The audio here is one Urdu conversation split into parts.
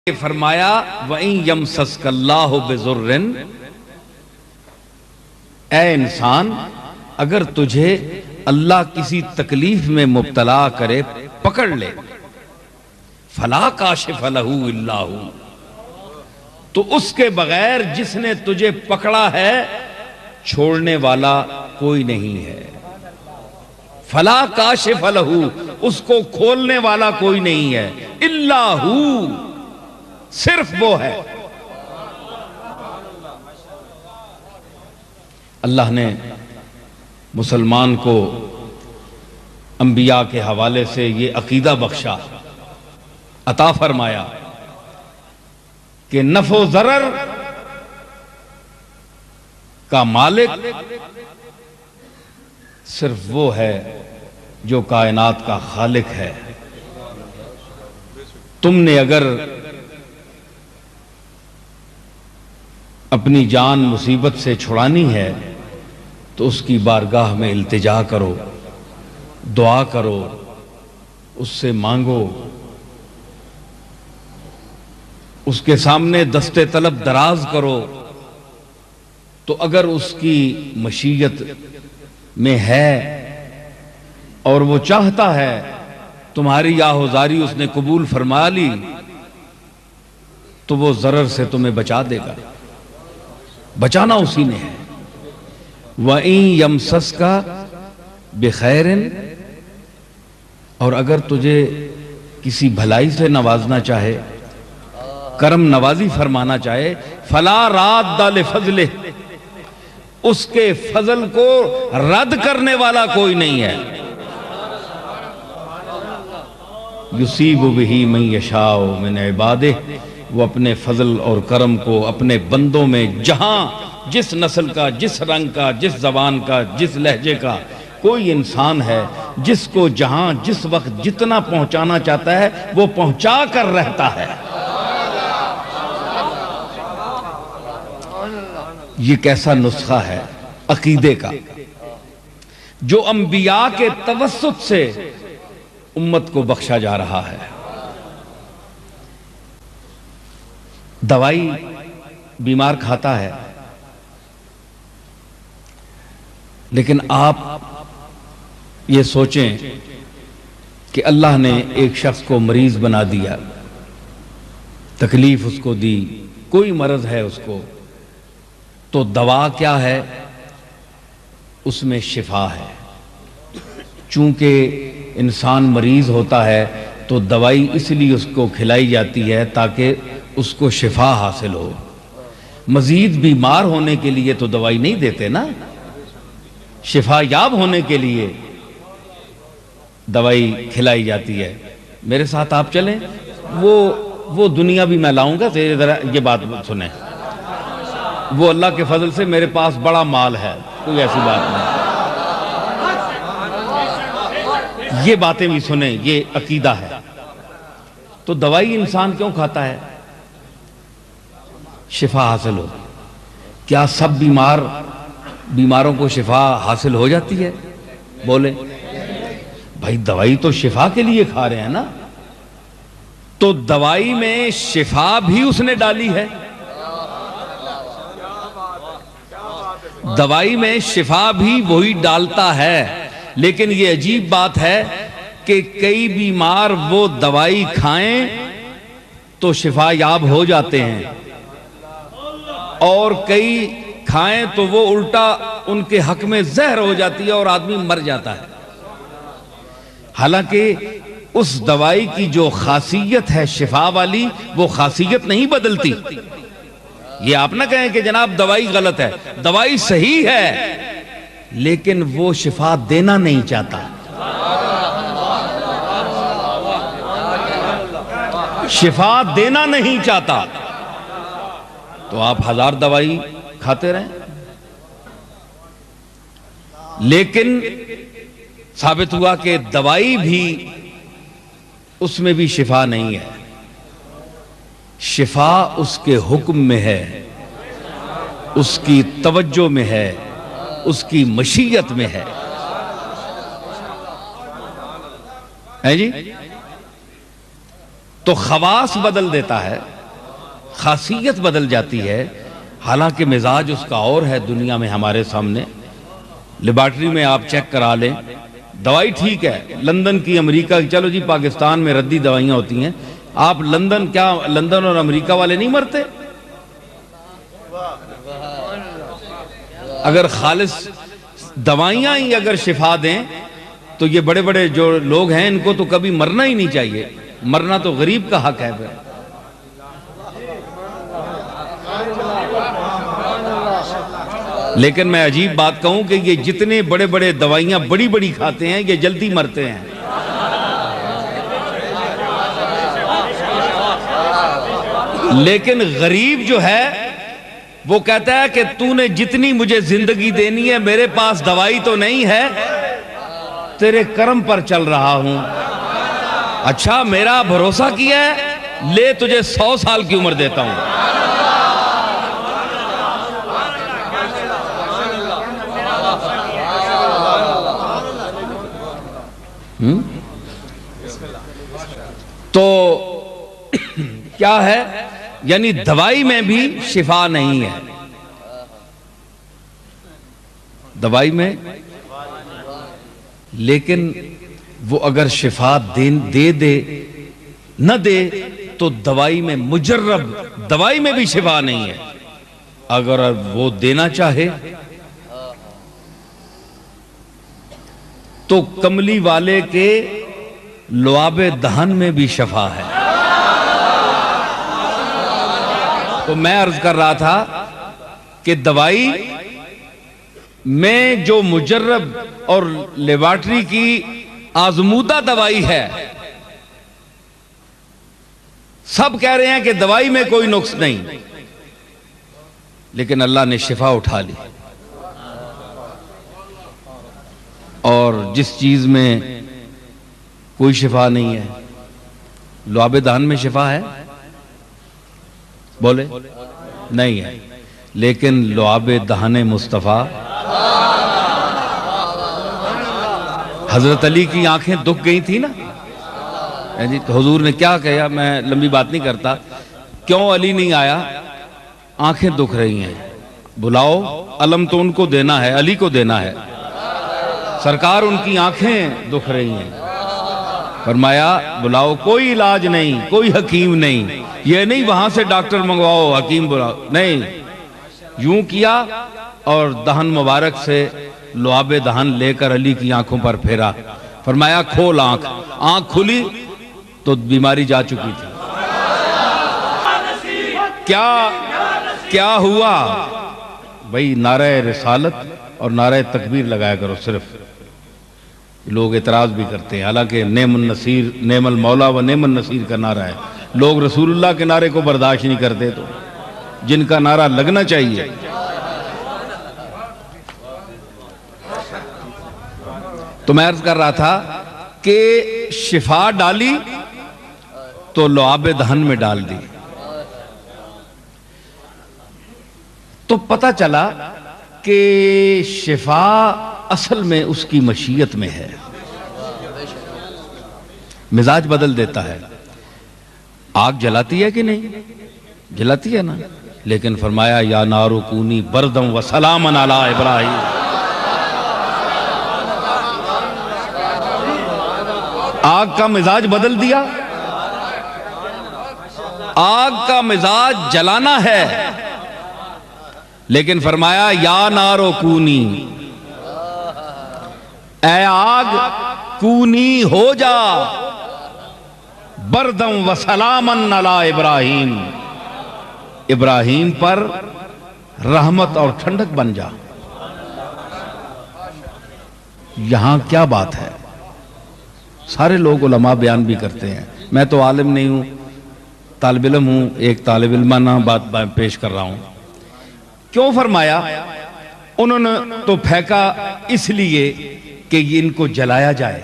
فرمایا وَإِن يَمْسَسْكَ اللَّهُ بِضُرٍّ، اے انسان اگر تجھے اللہ کسی تکلیف میں مبتلا کرے، پکڑ لے، فَلَا كَاشِفَ لَهُ إِلَّا هُوَ، تو اس کے بغیر جس نے تجھے پکڑا ہے چھوڑنے والا کوئی نہیں ہے۔ فَلَا كَاشِفَ لَهُ، اس کو کھولنے والا کوئی نہیں ہے، إِلَّا هُوَ، صرف وہ ہے۔ اللہ نے مسلمان کو انبیاء کے حوالے سے یہ عقیدہ بخشا، عطا فرمایا کہ نفع و ضرر کا مالک صرف وہ ہے جو کائنات کا خالق ہے۔ تم نے اگر اپنی جان مصیبت سے چھڑانی ہے تو اس کی بارگاہ میں التجا کرو، دعا کرو، اس سے مانگو، اس کے سامنے دست طلب دراز کرو، تو اگر اس کی مشیت میں ہے اور وہ چاہتا ہے تمہاری آہوزاری اس نے قبول فرما لی تو وہ ضرر سے تمہیں بچا دے گا، بچانا اسی نے ہے۔ وَإِن يَمْسَسْكَ بِخَيْرٍ، اور اگر تجھے کسی بھلائی سے نوازنا چاہے، کرم نوازی فرمانا چاہے، فَلَا رَادَّ لِفَضْلِهِ، اس کے فضل کو رد کرنے والا کوئی نہیں ہے۔ يُصِيبُ بِهِ مَن يَشَاءُ مِنْ عِبَادِهِ، وہ اپنے فضل اور کرم کو اپنے بندوں میں جہاں جس نسل کا، جس رنگ کا، جس زبان کا، جس لہجے کا کوئی انسان ہے، جس کو جہاں جس وقت جتنا پہنچانا چاہتا ہے وہ پہنچا کر رہتا ہے۔ یہ کیسا نسخہ ہے عقیدے کا جو انبیاء کے توسط سے امت کو بخشا جا رہا ہے۔ دوائی بیمار کھاتا ہے، لیکن آپ یہ سوچیں کہ اللہ نے ایک شخص کو مریض بنا دیا، تکلیف اس کو دی، کوئی مرض ہے اس کو، تو دوا کیا ہے؟ اس میں شفا ہے۔ چونکہ انسان مریض ہوتا ہے تو دوائی اس لیے اس کو کھلائی جاتی ہے تاکہ اس کو شفا حاصل ہو۔ مزید بیمار ہونے کے لیے تو دوائی نہیں دیتے نا، شفا یاب ہونے کے لیے دوائی کھلائی جاتی ہے۔ میرے ساتھ آپ چلیں، وہ دنیا بھی میں لاؤں گا، ذرا یہ بات سنیں۔ وہ اللہ کے فضل سے میرے پاس بڑا مال ہے، کوئی ایسی بات نہیں، یہ باتیں بھی سنیں، یہ عقیدہ ہے۔ تو دوائی انسان کیوں کھاتا ہے؟ شفا حاصل ہو۔ کیا سب بیماروں کو شفا حاصل ہو جاتی ہے؟ بولیں بھائی، دوائی تو شفا کے لیے کھا رہے ہیں نا، تو دوائی میں شفا بھی اس نے ڈالی ہے۔ دوائی میں شفا بھی وہی ڈالتا ہے، لیکن یہ عجیب بات ہے کہ کئی بیمار وہ دوائی کھائیں تو شفا یاب ہو جاتے ہیں، اور کئی کھائیں تو وہ الٹا ان کے حق میں زہر ہو جاتی ہے اور آدمی مر جاتا ہے۔ حالانکہ اس دوائی کی جو خاصیت ہے شفا والی، وہ خاصیت نہیں بدلتی۔ یہ آپ نہ کہیں کہ جناب دوائی غلط ہے، دوائی صحیح ہے، لیکن وہ شفا دینا نہیں چاہتا۔ شفا دینا نہیں چاہتا، تو آپ 1000 دوائی کھاتے رہیں، لیکن ثابت ہوا کہ دوائی بھی اس میں بھی شفا نہیں ہے۔ شفا اس کے حکم میں ہے، اس کی توجہ میں ہے، اس کی مشیت میں ہے جی۔ تو خواص بدل دیتا ہے۔ خاصیت بدل جاتی ہے، حالانکہ مزاج اس کا اور ہے دنیا میں ہمارے سامنے۔ لیبارٹری میں آپ چیک کرا لیں، دوائی ٹھیک ہے لندن کی، امریکہ کی، چلو جی پاکستان میں ردی دوائیاں ہوتی ہیں، آپ لندن اور امریکہ والے نہیں مرتے؟ اگر خالص دوائیاں ہی اگر شفا دیں تو یہ بڑے بڑے جو لوگ ہیں ان کو تو کبھی مرنا ہی نہیں چاہیے، مرنا تو غریب کا حق ہے پھر۔ لیکن میں عجیب بات کہوں کہ یہ جتنے بڑے بڑے دوائیاں بڑی بڑی کھاتے ہیں یہ جلدی مرتے ہیں۔ لیکن غریب جو ہے وہ کہتا ہے کہ تو نے جتنی مجھے زندگی دینی ہے میرے پاس دوائی تو نہیں ہے، تیرے کرم پر چل رہا ہوں۔ اچھا میرا بھروسہ کیا ہے، لے تجھے 100 سال کی عمر دیتا ہوں۔ تو کیا ہے، یعنی دوائی میں بھی شفا نہیں ہے، دوائی میں، لیکن وہ اگر شفا دے نہ دے تو دوائی میں مجرب دوائی میں بھی شفا نہیں ہے۔ اگر وہ دینا چاہے تو کملی والے کے لعاب دہن میں بھی شفا ہے۔ تو میں عرض کر رہا تھا کہ دوائی میں جو مجرب اور لیبارٹری کی آزمودہ دوائی ہے، سب کہہ رہے ہیں کہ دوائی میں کوئی نقص نہیں، لیکن اللہ نے شفا اٹھا لی۔ اور جس چیز میں کوئی شفا نہیں ہے، لعاب دہن میں شفا ہے؟ بولے نہیں ہے، لیکن لعاب دہن مصطفیٰ، حضرت علی کی آنکھیں دکھ گئی تھی نا، حضور نے کیا کہا، میں لمبی بات نہیں کرتا، کیوں علی نہیں آیا؟ آنکھیں دکھ رہی ہیں، بلاؤ، علم تو ان کو دینا ہے، علی کو دینا ہے، سرکار ان کی آنکھیں دکھ رہی ہیں۔ فرمایا بلاؤ، کوئی علاج نہیں، کوئی حکیم نہیں، یہ نہیں وہاں سے ڈاکٹر منگواؤ حکیم بلاؤ، نہیں، یوں کیا اور دہن مبارک سے لعاب دہن لے کر علی کی آنکھوں پر پھیرا، فرمایا کھول آنکھ، آنکھ کھلی تو بیماری جا چکی تھی۔ کیا ہوا؟ بھئی نعرہ رسالت اور نعرہ تکبیر لگایا کرو صرف، لوگ اعتراض بھی کرتے ہیں، حالانکہ نعم النصیر، نعم المولا و نعم النصیر کا نعرہ ہے، لوگ رسول اللہ کے نعرے کو برداشت نہیں کرتے، تو جن کا نعرہ لگنا چاہیے۔ تو میں عرض کر رہا تھا کہ شفا ڈالی تو لعاب دہن میں ڈال دی، تو پتہ چلا کہ شفا اصل میں اس کی مشیت میں ہے، مزاج بدل دیتا ہے۔ آگ جلاتی ہے کہ نہیں؟ جلاتی ہے نا، لیکن فرمایا یا نار کونی بردم و سلاما علی ابراہیم، آگ کا مزاج بدل دیا، آگ کا مزاج جلانا ہے، لیکن فرمایا یا نار کونی، اے آگ کونی ہو جا بردم و سلامن علی ابراہیم، ابراہیم پر رحمت اور ٹھنڈک بن جا۔ یہاں کیا بات ہے؟ سارے لوگ علماء بیان بھی کرتے ہیں، میں تو عالم نہیں ہوں، طالب علم ہوں، ایک طالب علمانہ بات پیش کر رہا ہوں۔ کیوں فرمایا؟ انہوں نے تو پھینکا اس لیے کہ ان کو جلایا جائے۔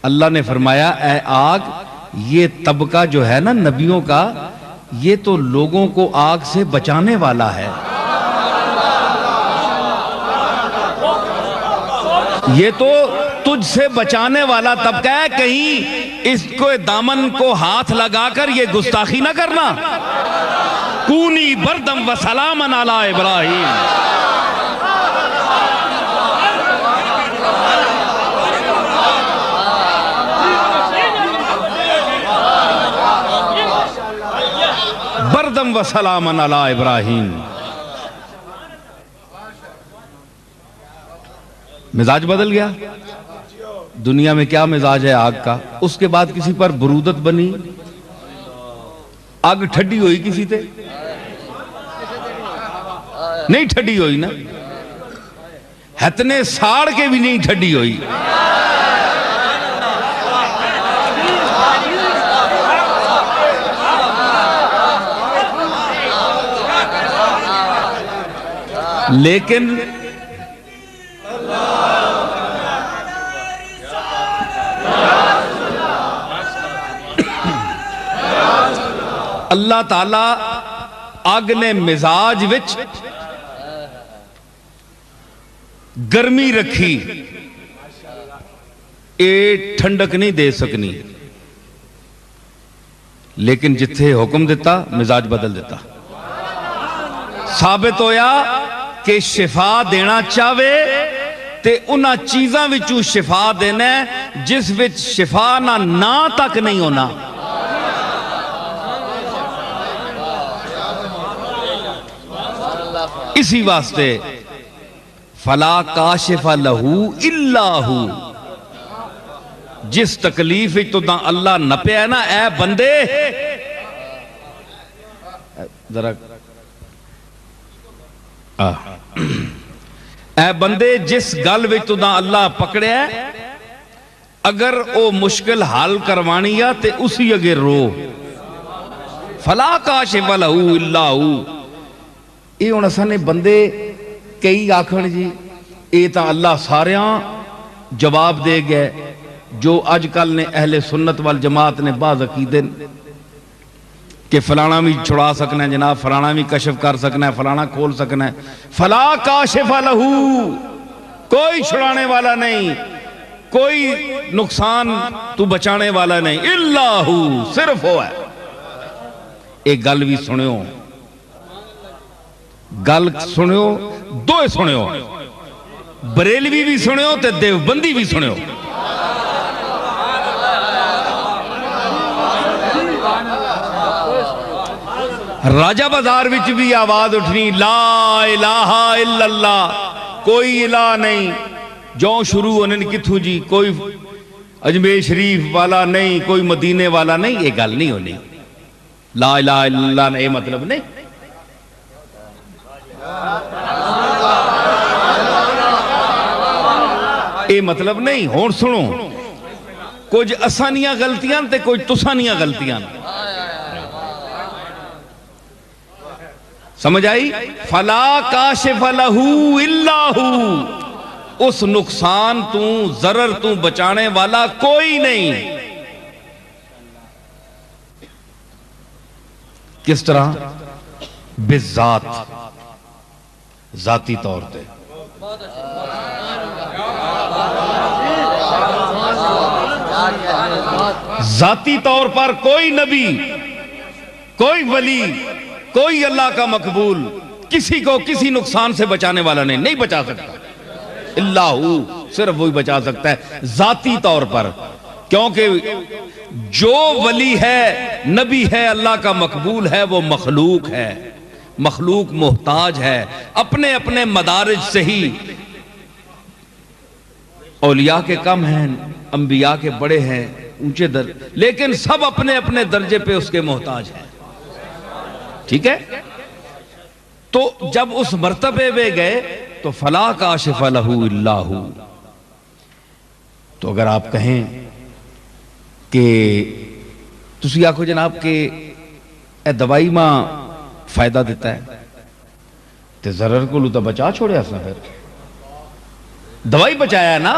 اللہ نے فرمایا اے آگ، یہ طبقہ جو ہے نا نبیوں کا، یہ تو لوگوں کو آگ سے بچانے والا ہے، یہ تو تجھ سے بچانے والا طبقہ ہے، کہیں اس کو دامن کو ہاتھ لگا کر یہ گستاخی نہ کرنا۔ کونی بردم و سلامن علی ابراہیم. بردم و سلامن علی ابراہیم. مزاج بدل گیا. دنیا میں کیا مزاج ہے آگ کا؟ اس کے بعد کسی پر برودت بنی؟ آگ ٹھڈی ہوئی کسی تے؟ نہیں ٹھڈی ہوئی نا. ہتنے ساڑ کے بھی نہیں ٹھڈی ہوئی. لیکن اللہ تعالی آگ نے مزاج وچ گرمی رکھی، اے ٹھنڈک نہیں دے سکنی، لیکن جتھے حکم دیتا مزاج بدل دیتا. ثابت ہویا کہ شفا دینا چاہے تے انہاں چیزاں وچوں شفا دینا ہے جس وچ شفا نہ تک نہیں ہونا. اسی واسطے فلا کاشف لہو الا ہو. جس تکلیف تو دا اللہ نپے ہے نا، اے بندے ذرا اے بندے جس گل وچ تو دا اللہ پکڑے ہے، اگر او مشکل حال کروانی ہے تے اسی اگر رو. فلا کاشف لہو الا ہو. یہ ہوں اصل نے بندے کئی آکھن جی اے تا اللہ ساریاں جواب دے گئے. جو اج کل نے اہل سنت والجماعت نے بعض عقیدے کہ فلانا بھی چھڑا سکنا ہے جناب، فلانا بھی کشف کر سکنا ہے، فلانا کھول سکنا ہے. فلا کاشف لہو، کوئی چھڑانے والا نہیں، کوئی نقصان تو بچانے والا نہیں. الا ہو، صرف ہو ہے. ایک گل بھی سنیو، گل سنیو، دوئے سنیو، بریلوی بھی سنیو تے دیوبندی بھی سنیو. راجہ بازار وچ بھی آواز اٹھنی لا الہ الا اللہ، کوئی الہ نہیں. جو شروع ہونے کتھوں جی، کوئی اجمیر شریف والا نہیں، کوئی مدینے والا نہیں. یہ گل نہیں ہونی. لا الہ الا اللہ نے یہ مطلب نہیں. یہ مطلب نہیں. ہون سنو، کچھ اسانیاں غلطیاں تے کچھ تسانیاں غلطیاں. سمجھ آئی؟ فلا کاشف لہو الا ہو. اس نقصان تو ضرر تو بچانے والا کوئی نہیں. کس طرح؟ بالذات، ذاتی طور پہ. ذاتی طور پر کوئی نبی، کوئی ولی، کوئی اللہ کا مقبول کسی کو کسی نقصان سے بچانے والا نہیں بچا سکتا. اللہ ہو، صرف وہی بچا سکتا ہے ذاتی طور پر. کیونکہ جو ولی ہے، نبی ہے، اللہ کا مقبول ہے، وہ مخلوق ہے. مخلوق محتاج ہے. اپنے اپنے مدارج سے ہی اولیاء کے کم ہیں، انبیاء کے بڑے ہیں، اونچے لیکن سب اپنے اپنے درجے پہ اس کے محتاج ہیں. ٹھیک ہے؟ تو جب اس مرتبے میں گئے تو فلا کاشف لہو الا ہو. تو اگر آپ کہیں کہ تسی آکھو جناب کہ اے دوائی ماں فائدہ دیتا ہے تے ضرر کو لوتا بچا چھوڑے اسنا، پھر دوائی بچایا ہے نا.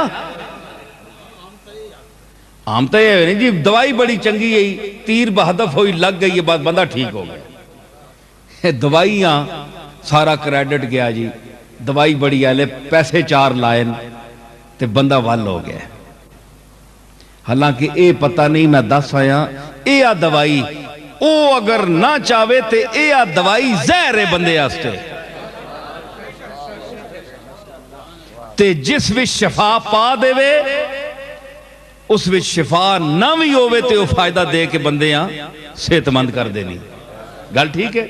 عام تو یہ نہیں جی دوائی بڑی چنگی ہے، تیر بہدف ہوئی لگ گئی، یہ بات بندہ ٹھیک ہو گیا. دوائیاں سارا کریڈٹ گیا جی، دوائی بڑی آلے، پیسے 4 لائن تے بندہ وال ہو گیا. حالانکہ اے پتہ نہیں میں 10 آیا اے دوائی او اگر نہ چاہے تے اے آ دوائی زہر ہے بندے آستے تے جس وچ شفا پا دے وے اس وچ شفا نہ بھی ہوئے تے وہ فائدہ دے کے بندے صحت مند کر دینی گل ٹھیک ہے